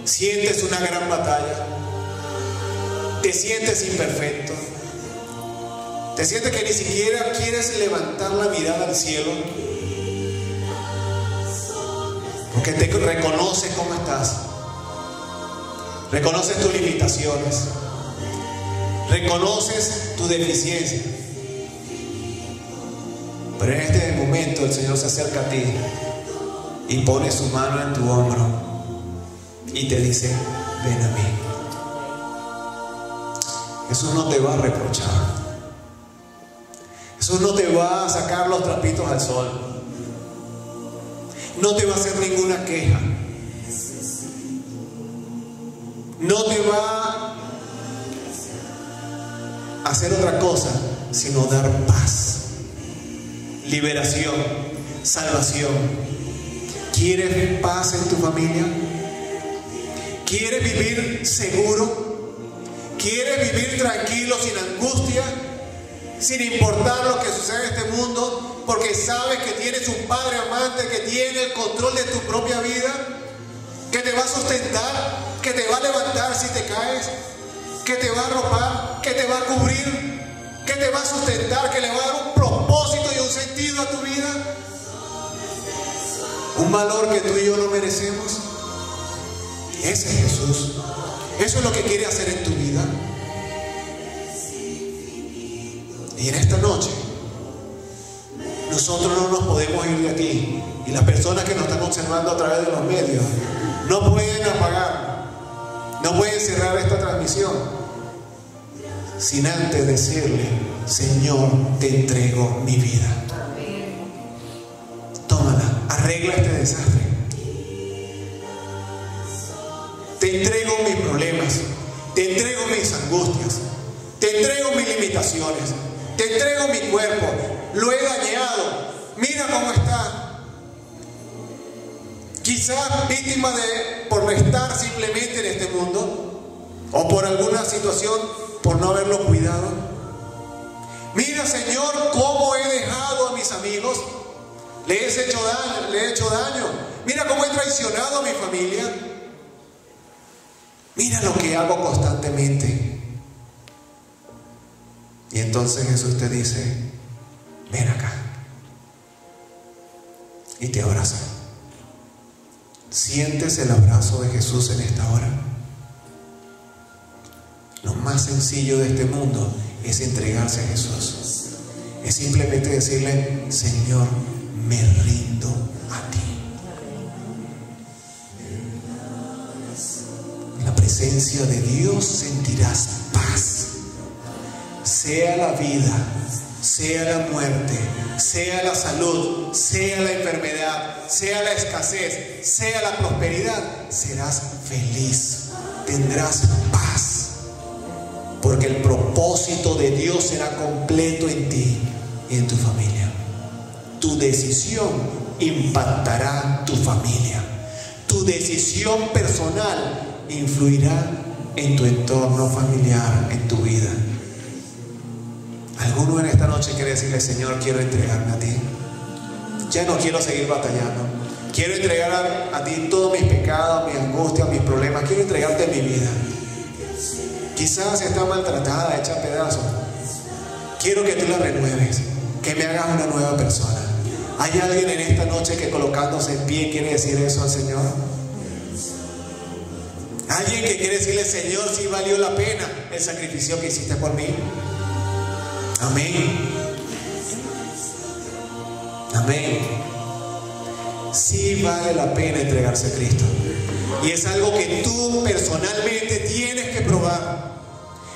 Sientes una gran batalla. Te sientes imperfecto. Te sientes que ni siquiera quieres levantar la mirada al cielo, porque te reconoces cómo estás. Reconoces tus limitaciones. Reconoces tu deficiencia. Pero en este momento el Señor se acerca a ti y pone su mano en tu hombro y te dice: ven a mí. Jesús no te va a reprochar. Jesús no te va a sacar los trapitos al sol. No te va a hacer ninguna queja. No te va a hacer otra cosa sino dar paz, liberación, salvación. ¿Quieres paz en tu familia? ¿Quieres vivir seguro? ¿Quieres vivir tranquilo, sin angustia, sin importar lo que sucede en este mundo, porque sabes que tienes un Padre amante que tiene el control de tu propia vida, que te va a sustentar, que te va a levantar si te caes, que te va a arropar, que te va a cubrir, que te va a sustentar, que le va a dar un propósito y un sentido a tu vida? Un valor que tú y yo no merecemos. Ese es Jesús. Eso es lo que quiere hacer en tu vida. Y en esta noche nosotros no nos podemos ir de aquí, y las personas que nos están observando a través de los medios no pueden apagar, no pueden cerrar esta transmisión sin antes decirle: Señor, te entrego mi vida. Tómala, arregla este desastre. Te entrego mis problemas, te entrego mis angustias, te entrego mis limitaciones, te entrego mi cuerpo. Lo he dañado, mira cómo está. Quizás víctima por estar simplemente en este mundo, o por alguna situación, por no haberlo cuidado. Mira, Señor, cómo he dejado a mis amigos, les he hecho daño. Mira cómo he traicionado a mi familia. Mira lo que hago constantemente. Y entonces Jesús te dice: ven acá. Y te abraza. ¿Sientes el abrazo de Jesús en esta hora? Lo más sencillo de este mundo es entregarse a Jesús. Es simplemente decirle: Señor, me rindo a ti. En la presencia de Dios sentirás paz. Sea la vida, sea la muerte, sea la salud, sea la enfermedad, sea la escasez, sea la prosperidad, serás feliz, tendrás paz, porque el propósito de Dios será completo en ti y en tu familia. Tu decisión impactará tu familia. Tu decisión personal influirá en tu entorno familiar, en tu vida. Alguno en esta noche quiere decirle: Señor, quiero entregarme a ti. Ya no quiero seguir batallando. Quiero entregar a ti todos mis pecados, mis angustias, mis problemas. Quiero entregarte mi vida. Quizás está maltratada, hecha pedazos. Quiero que tú la renueves, que me hagas una nueva persona. ¿Hay alguien en esta noche que colocándose en pie quiere decir eso al Señor? ¿Alguien que quiere decirle: Señor, sí valió la pena el sacrificio que hiciste por mí? Amén. Amén. Sí vale la pena entregarse a Cristo. Y es algo que tú personalmente tienes que probar.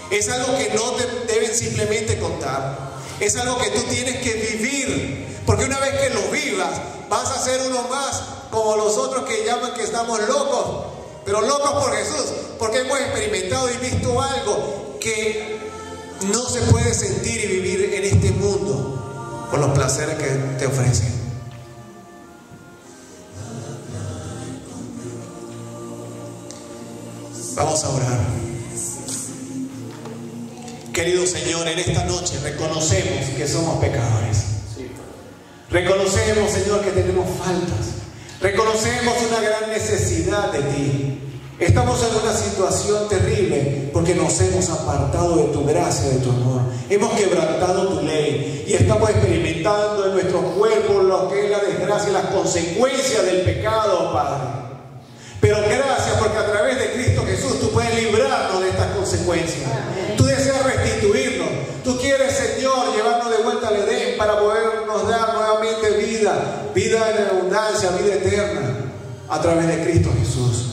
Es algo que no te deben simplemente contar. Es algo que tú tienes que vivir. Porque una vez que lo vivas, vas a ser uno más como los otros que llaman que estamos locos. Pero locos por Jesús. Porque hemos experimentado y visto algo que no se puede sentir y vivir en este mundo por los placeres que te ofrecen. Vamos a orar. Querido Señor, en esta noche reconocemos que somos pecadores. Reconocemos, Señor, que tenemos faltas. Reconocemos una gran necesidad de ti. Estamos en una situación terrible porque nos hemos apartado de tu gracia, de tu amor. Hemos quebrantado tu ley y estamos experimentando en nuestros cuerpos lo que es la desgracia y las consecuencias del pecado, Padre. Pero gracias porque a través de Cristo Jesús tú puedes librarnos de estas consecuencias. Tú deseas restituirnos. Tú quieres, Señor, llevarnos de vuelta al Edén para podernos dar nuevamente vida en abundancia, vida eterna a través de Cristo Jesús.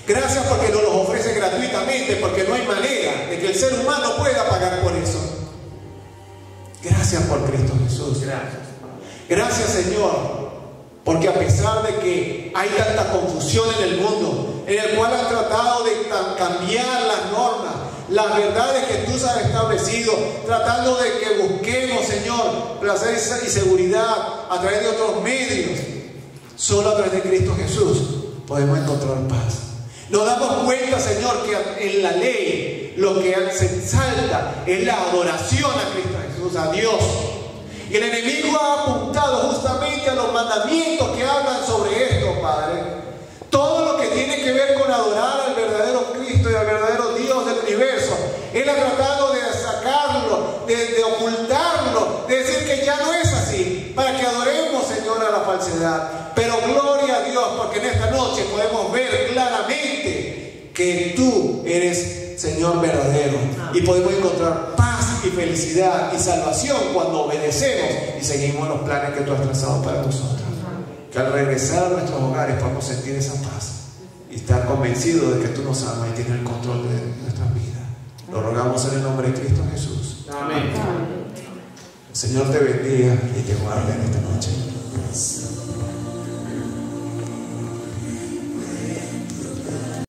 Gracias porque nos los ofrece gratuitamente, porque no hay manera de que el ser humano pueda pagar por eso. Gracias por Cristo Jesús. Gracias, Señor, porque a pesar de que hay tanta confusión en el mundo, en el cual han tratado de cambiar las normas, las verdades que tú has establecido, tratando de que busquemos, Señor, placer y seguridad a través de otros medios, solo a través de Cristo Jesús podemos encontrar paz. Nos damos cuenta, Señor, que en la ley lo que se exalta es la adoración a Cristo Jesús, a Dios. Y el enemigo ha apuntado justamente a los mandamientos que hablan sobre esto, Padre. Todo lo que tiene que ver con adorar al verdadero Cristo y al verdadero Dios del universo, Él ha tratado de sacarlo, de ocultarlo, de decir que ya no es así, para que adoremos, Señor, a la falsedad. Pero gloria a Dios, porque en esta noche podemos ver claramente que tú eres, Señor, verdadero. Y podemos encontrar paz y felicidad y salvación cuando obedecemos y seguimos los planes que tú has trazado para nosotros. Que al regresar a nuestros hogares podamos sentir esa paz y estar convencidos de que tú nos amas y tienes el control de nuestras vidas. Lo rogamos en el nombre de Cristo Jesús. Amén. El Señor te bendiga y te guarde en esta noche.